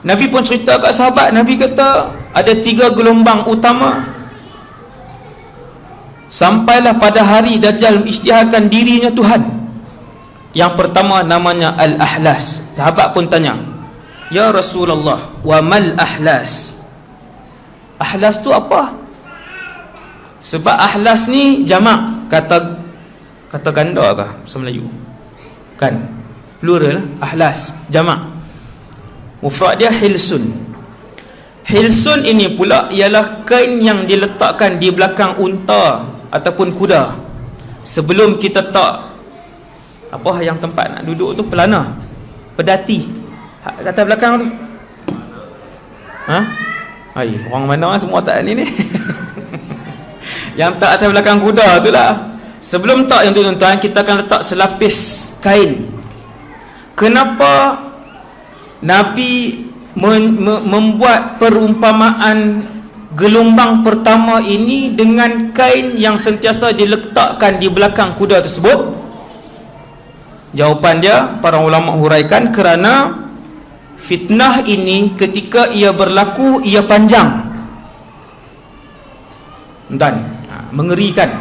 Nabi pun cerita kat sahabat, Nabi kata ada 3 gelombang utama. Sampailah pada hari Dajjal mengisytiharkan dirinya Tuhan. Yang pertama namanya Al-Ahlas. Sahabat pun tanya, ya Rasulullah, wa mal ahlas? Ahlas tu apa? Sebab ahlas ni jamak, kata ganda kah bahasa Melayu? Kan, plural lah, ahlas, jamak. Mufrad dia hilsun. Hilsun ini pula ialah kain yang diletakkan di belakang unta ataupun kuda sebelum kita tak apa yang tempat nak duduk tu, pelana, pedati kata belakang tu. Hai, orang mana semua tak ni yang tak atas belakang kuda tu lah. Sebelum tak yang tu tuan-tuan, kita akan letak selapis kain. Kenapa Nabi membuat perumpamaan gelombang pertama ini dengan kain yang sentiasa diletakkan di belakang kuda tersebut? Jawapan dia, para ulama huraikan, kerana fitnah ini ketika ia berlaku, ia panjang dan mengerikan.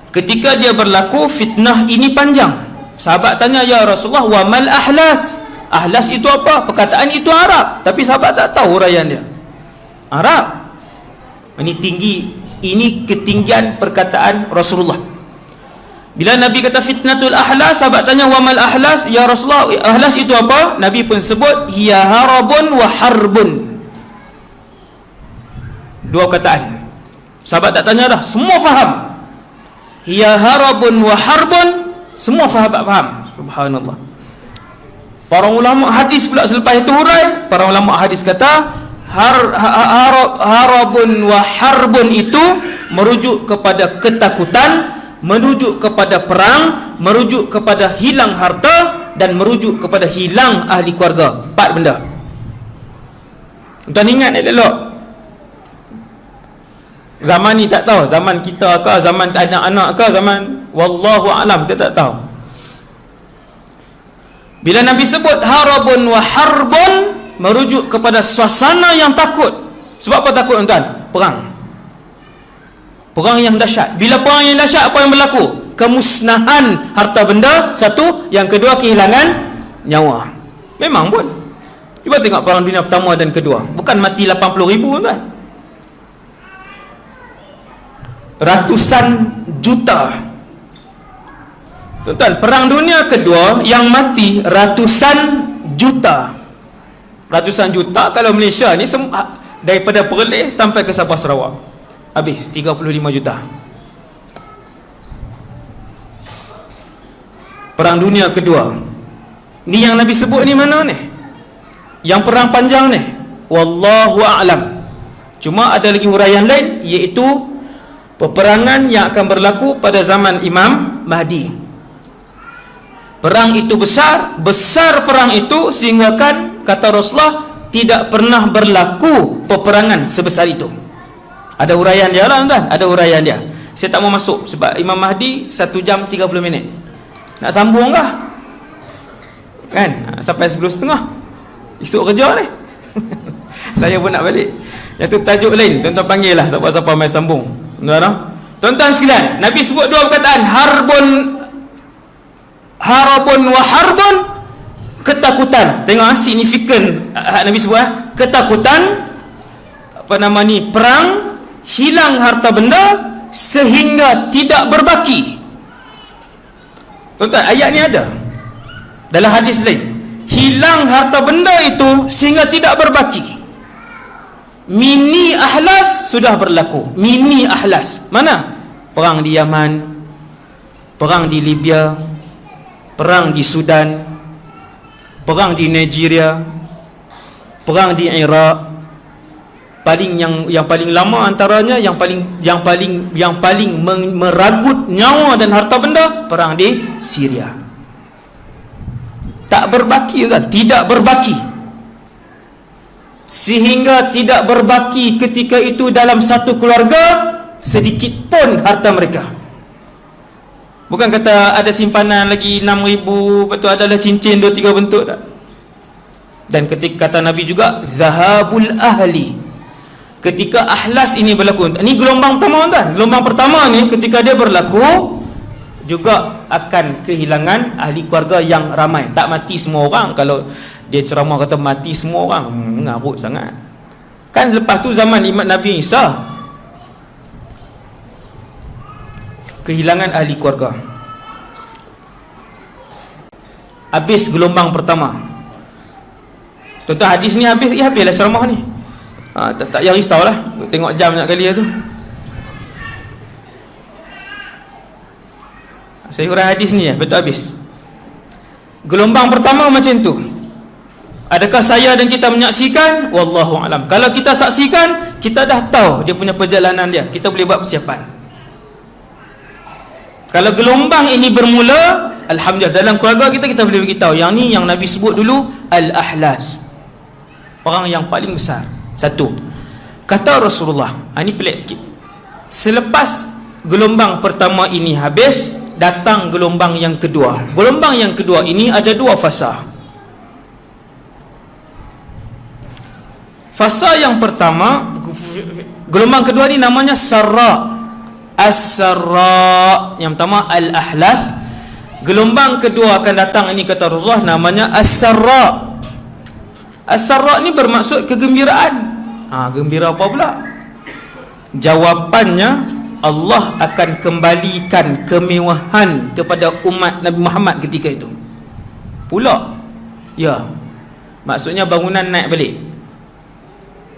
Ketika dia berlaku, fitnah ini panjang. Sahabat tanya, ya Rasulullah, wa mal ahlas? Ahlas itu apa? Perkataan itu Arab, tapi sahabat tak tahu huraian dia. Arab. Ini tinggi, ini ketinggian perkataan Rasulullah. Bila Nabi kata fitnatul ahlas, sahabat tanya, wa mal ahlas? Ya Rasulullah, ahlas itu apa? Nabi pun sebut, hiya harabun wa harbun. 2 kataan. Sahabat tak tanya dah, semua faham. Hiya harabun wa harbun, semua sahabat faham. Subhanallah. Para ulama hadis pula selepas itu hurai, para ulama hadis kata harabun wa harbun itu merujuk kepada ketakutan, merujuk kepada perang, merujuk kepada hilang harta, dan merujuk kepada hilang ahli keluarga. 4 benda. Tuan ingat elok. Zaman ni tak tahu, zaman kita ke, zaman anak-anak ke, zaman wallahu alam, kita tak tahu. Bila Nabi sebut harabun wa harbun, merujuk kepada suasana yang takut. Sebab apa takut tuan? Perang. Perang yang dahsyat. Bila perang yang dahsyat, apa yang berlaku? Kemusnahan harta benda, satu. Yang kedua, kehilangan nyawa. Memang pun. Cuba tengok perang dunia pertama dan kedua. Bukan mati 80,000 tuan. Ratusan juta. Tuan-tuan, perang dunia kedua yang mati ratusan juta. Ratusan juta kalau Malaysia ni daripada Perlis sampai ke Sabah Sarawak, habis 35 juta. Perang dunia kedua ni yang Nabi sebut ni mana ni? Yang perang panjang ni, wallahu a'lam. Cuma ada lagi huraian lain, iaitu peperangan yang akan berlaku pada zaman Imam Mahdi. Perang itu besar perang itu, sehingga kan kata Rasulullah tidak pernah berlaku peperangan sebesar itu. Ada huraian dia lah tuan, ada huraian dia. Saya tak mau masuk sebab Imam Mahdi 1 jam 30 minit. Nak sambung kah? Kan? Sampai 10.30. Esok kerja ni. Saya pun nak balik. Yang tu tajuk lain, tuan-tuan panggil lah siapa-siapa mai sambung. Tuan-tuan sekalian, Nabi sebut 2 perkataan, harabun wa harbun, ketakutan. Tengok signifikan Nabi sebut ketakutan, apa nama ni, perang, hilang harta benda sehingga tidak berbaki. Tuan-tuan, ayat ni ada dalam hadis lain. Hilang harta benda itu sehingga tidak berbaki. Mini ahlas sudah berlaku. Mini ahlas mana? Perang di Yaman, perang di Libya, perang di Sudan, perang di Nigeria, perang di Iraq. Yang paling lama antaranya, yang paling meragut nyawa dan harta benda, perang di Syria. Tak berbaki kan? Tidak berbaki. Sehingga tidak berbaki ketika itu dalam satu keluarga sedikit pun harta mereka. Bukan kata ada simpanan lagi 6,000, betul adalah cincin 2-3 bentuk tak? Dan ketika kata Nabi juga zahabul ahli, ketika ahlas ini berlaku, ini gelombang pertama kan. Gelombang pertama ni ketika dia berlaku juga akan kehilangan ahli keluarga yang ramai. Tak mati semua orang. Kalau dia ceramah kata mati semua orang, mengarut sangat. Kan lepas tu zaman Imam Nabi Isa, kehilangan ahli keluarga. Habis gelombang pertama. Tuan-tuan, hadis ni habislah ceramah ni. Tak payah risaulah tengok jam nak kali tu. Saya urang hadis ni betul habis. Gelombang pertama macam tu. Adakah saya dan kita menyaksikan? Wallahu alam. Kalau kita saksikan, kita dah tahu dia punya perjalanan dia, kita boleh buat persiapan. Kalau gelombang ini bermula, alhamdulillah, dalam keluarga kita boleh beritahu yang ni yang Nabi sebut dulu al-ahlas, orang yang paling besar. Satu, kata Rasulullah, ini pelik sikit, selepas gelombang pertama ini habis, datang gelombang yang kedua. Gelombang yang kedua ini ada dua fasa. Fasa yang pertama, gelombang kedua ni namanya sarra, as-sarra. Yang pertama al-ahlas. Gelombang kedua akan datang, ini kata Rasulullah, namanya as-sarra. As-sarra ni bermaksud kegembiraan. Gembira apa pula? Jawapannya, Allah akan kembalikan kemewahan kepada umat Nabi Muhammad ketika itu pula. Ya, maksudnya bangunan naik balik,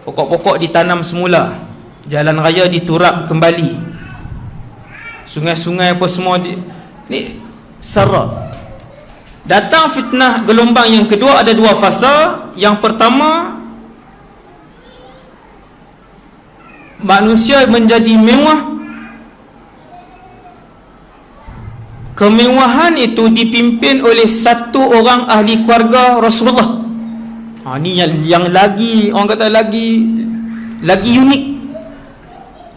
pokok-pokok ditanam semula, jalan raya diturap kembali, sungai-sungai apa semua ni sarra. Datang fitnah gelombang yang kedua, ada dua fasa. Yang pertama, manusia menjadi mewah. Kemewahan itu dipimpin oleh satu orang ahli keluarga Rasulullah. Ni yang lagi, orang kata lagi unik.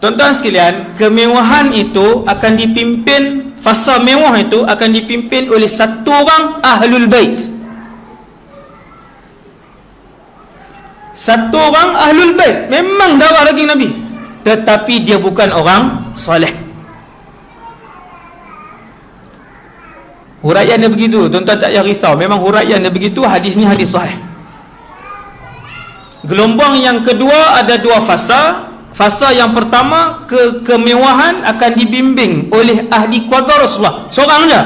Tuan-tuan sekalian, kemewahan itu akan dipimpin, fasa mewah itu akan dipimpin oleh satu orang ahlul bait. Satu orang ahlul bait, memang darah daging Nabi, tetapi dia bukan orang soleh. Huraian dia begitu, tuan-tuan tak payah risau, memang huraian dia begitu. Hadis ni hadis sahih. Gelombang yang kedua ada dua fasa. Fasa yang pertama, kemewahan akan dibimbing oleh ahli keluarga Rasulullah, seorang je.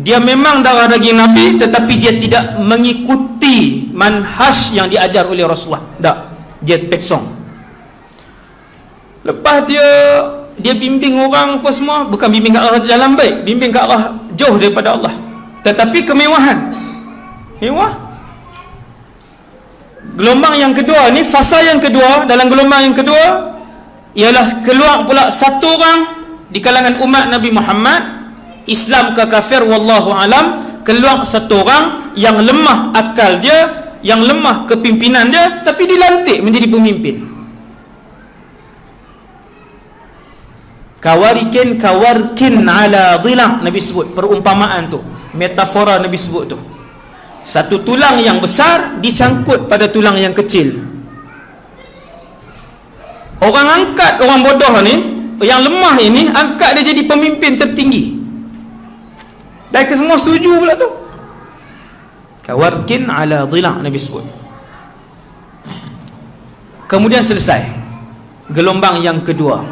Dia memang darah daging Nabi, tetapi dia tidak mengikuti manhaj yang diajar oleh Rasulullah. Tak, dia peksong. Lepas dia bimbing orang apa semua, bukan bimbing ke arah jalan baik, bimbing ke arah jauh daripada Allah, tetapi kemewahan, mewah. Gelombang yang kedua ni, fasa yang kedua, dalam gelombang yang kedua ialah keluar pula satu orang di kalangan umat Nabi Muhammad, Islam ke kafir wallahu alam, keluar satu orang yang lemah akal dia, yang lemah kepimpinan dia, tapi dilantik menjadi pemimpin. Kawarkin ala dhilang, Nabi sebut perumpamaan tu, metafora Nabi sebut tu. Satu tulang yang besar disangkut pada tulang yang kecil. Orang angkat orang bodoh ni, yang lemah ini, angkat dia jadi pemimpin tertinggi. Dan semua setuju pula tu. Kawarkin ala dhilang, Nabi sebut. Kemudian selesai gelombang yang kedua.